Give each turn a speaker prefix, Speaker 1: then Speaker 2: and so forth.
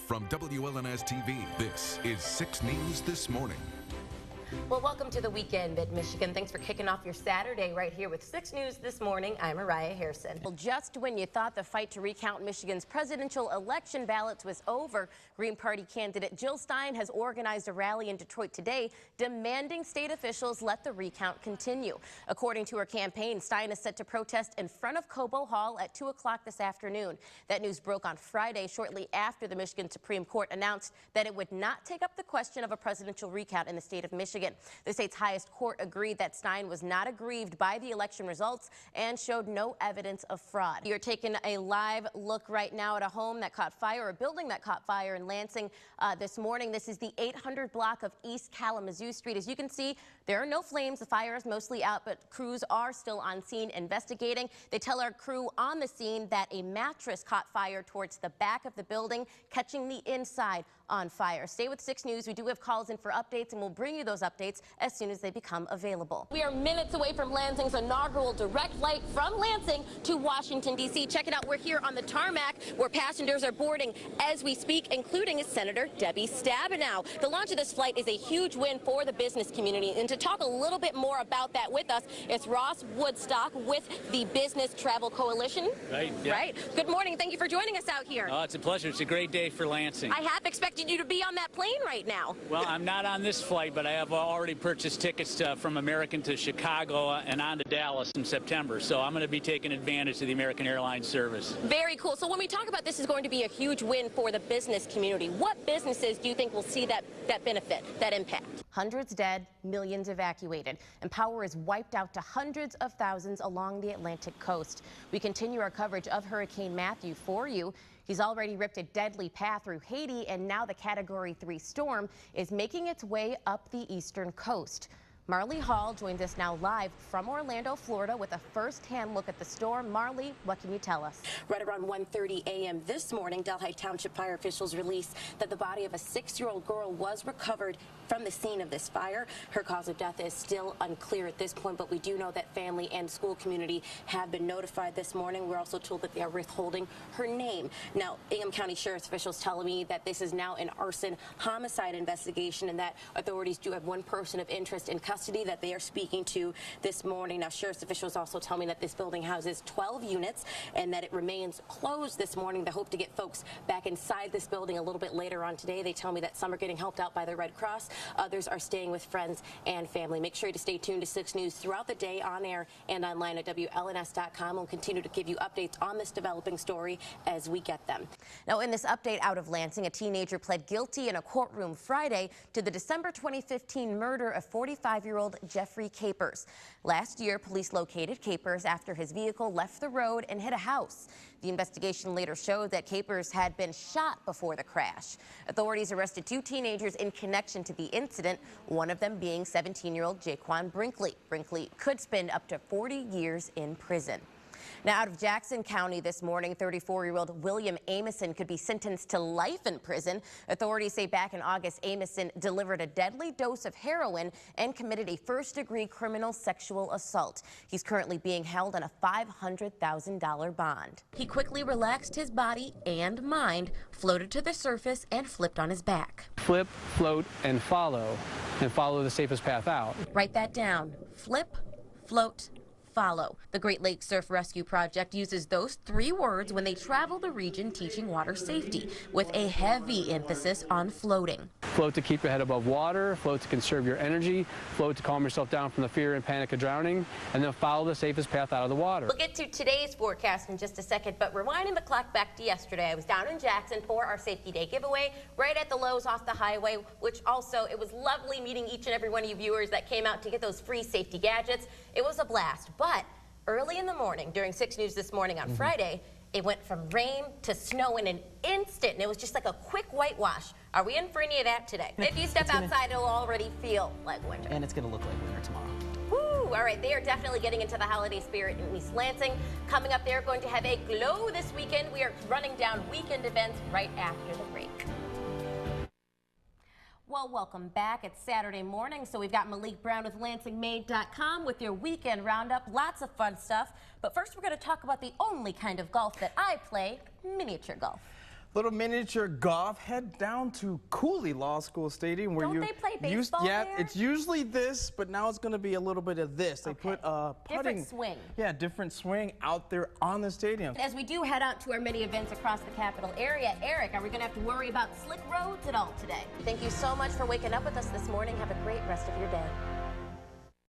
Speaker 1: from WLNS TV, this is 6 News This Morning.
Speaker 2: Well, welcome to the weekend at Michigan. Thanks for kicking off your Saturday right here with 6 News This Morning. I'm Mariah Harrison. Well, just when you thought the fight to recount Michigan's presidential election ballots was over, Green Party candidate Jill Stein has organized a rally in Detroit today demanding state officials let the recount continue. According to her campaign, Stein is set to protest in front of Cobo Hall at 2 o'clock this afternoon. That news broke on Friday, shortly after the Michigan Supreme Court announced that it would not take up the question of a presidential recount in the state of Michigan. The state's highest court agreed that Stein was not aggrieved by the election results and showed no evidence of fraud. You're taking a live look right now at a home that caught fire, a building that caught fire in Lansing this morning. This is the 800 block of East Kalamazoo Street. As you can see, there are no flames. The fire is mostly out, but crews are still on scene investigating. They tell our crew on the scene that a mattress caught fire towards the back of the building, catching the inside on fire. Stay with 6 News. We do have calls in for updates, and we'll bring you those updates as soon as they become available. We are minutes away from Lansing's inaugural direct flight from Lansing to Washington, D.C. Check it out. We're here on the tarmac where passengers are boarding as we speak, including Senator Debbie Stabenow. The launch of this flight is a huge win for the business community. And to talk a little bit more about that with us, it's Ross Woodstock with the Business Travel Coalition.
Speaker 3: Right. Yeah.
Speaker 2: Right. Good morning. Thank you for joining us out here.
Speaker 3: Oh, it's a pleasure. It's a great day for Lansing.
Speaker 2: I half expected you to be on that plane right now.
Speaker 3: Well, I'm not on this flight, but I have already purchased tickets from American to Chicago and on to Dallas in September. So I'm going to be taking advantage of the American Airlines service. Very
Speaker 2: cool. So when we talk about this is going to be a huge win for the business community, what businesses do you think will see that benefit, that impact? Hundreds dead, millions evacuated, and power is wiped out to hundreds of thousands along the Atlantic coast. We continue our coverage of Hurricane Matthew for you. He's already ripped a deadly path through Haiti, and now the Category 3 storm is making its way up the eastern coast. Marley Hall joins us now live from Orlando, Florida, with a first-hand look at the storm. Marley, what can you tell us? Right around 1:30 a.m. this morning, Delhi Township fire officials released that the body of a 6-year-old girl was recovered from the scene of this fire. Her cause of death is still unclear at this point, but we do know that family and school community have been notified this morning. We're also told that they are withholding her name. Now, Ingham County Sheriff's officials telling me that this is now an arson homicide investigation and that authorities do have one person of interest in custody that they are speaking to this morning. Now, sheriff's officials also tell me that this building houses 12 units and that it remains closed this morning. They hope to get folks back inside this building a little bit later on today. They tell me that some are getting helped out by the Red Cross. Others are staying with friends and family. Make sure to stay tuned to 6 News throughout the day on air and online at WLNS.com. We'll continue to give you updates on this developing story as we get them. Now, in this update out of Lansing, a teenager pled guilty in a courtroom Friday to the December 2015 murder of 45-year-old Jeffrey Capers. Last year, police located Capers after his vehicle left the road and hit a house. The investigation later showed that Capers had been shot before the crash. Authorities arrested 2 teenagers in connection to the incident, one of them being 17-year-old Jaquan Brinkley. Brinkley could spend up to 40 years in prison. Now, out of Jackson County this morning, 34-year-old William Amison could be sentenced to life in prison. Authorities say back in August, Amison delivered a deadly dose of heroin and committed a first-degree criminal sexual assault. He's currently being held on a $500,000 bond. He quickly relaxed his body and mind, floated to the surface, and flipped on his back.
Speaker 4: Flip, float, and follow the safest path out.
Speaker 2: Write that down. Flip, float, follow. The Great Lakes Surf Rescue Project uses those 3 words when they travel the region teaching water safety, with a heavy emphasis on floating.
Speaker 4: Float to keep your head above water, float to conserve your energy, float to calm yourself down from the fear and panic of drowning, and then follow the safest path out of the water.
Speaker 2: We'll get to today's forecast in just a second, but rewinding the clock back to yesterday, I was down in Jackson for our Safety Day giveaway, right at the Lowe's off the highway, which also, it was lovely meeting each and every one of you viewers that came out to get those free safety gadgets. It was a blast, but early in the morning, during 6 News This Morning on Friday, it went from rain to snow in an instant, and it was just like a quick whitewash. Are we in for any of that today? If you step outside, it'll already feel like winter.
Speaker 5: And it's going to look like winter tomorrow.
Speaker 2: Woo! All right, they are definitely getting into the holiday spirit in East Lansing. Coming up, they're going to have a glow this weekend. We are running down weekend events right after the break. Well, welcome back. It's Saturday morning, so we've got Malik Brown with LansingMade.com with your weekend roundup. Lots of fun stuff. But first, we're going to talk about the only kind of golf that I play, miniature golf.
Speaker 5: Little miniature golf. Head down to Cooley Law School Stadium where
Speaker 2: Don't they play baseball
Speaker 5: yeah,
Speaker 2: there?
Speaker 5: it's usually this, but now it's going to be a little bit of this. They put putting,
Speaker 2: different swing.
Speaker 5: Yeah, different swing out there on the stadium.
Speaker 2: As we do head out to our many events across the capital area, Eric, are we going to have to worry about slick roads at all today? Thank you so much for waking up with us this morning. Have a great rest of your day.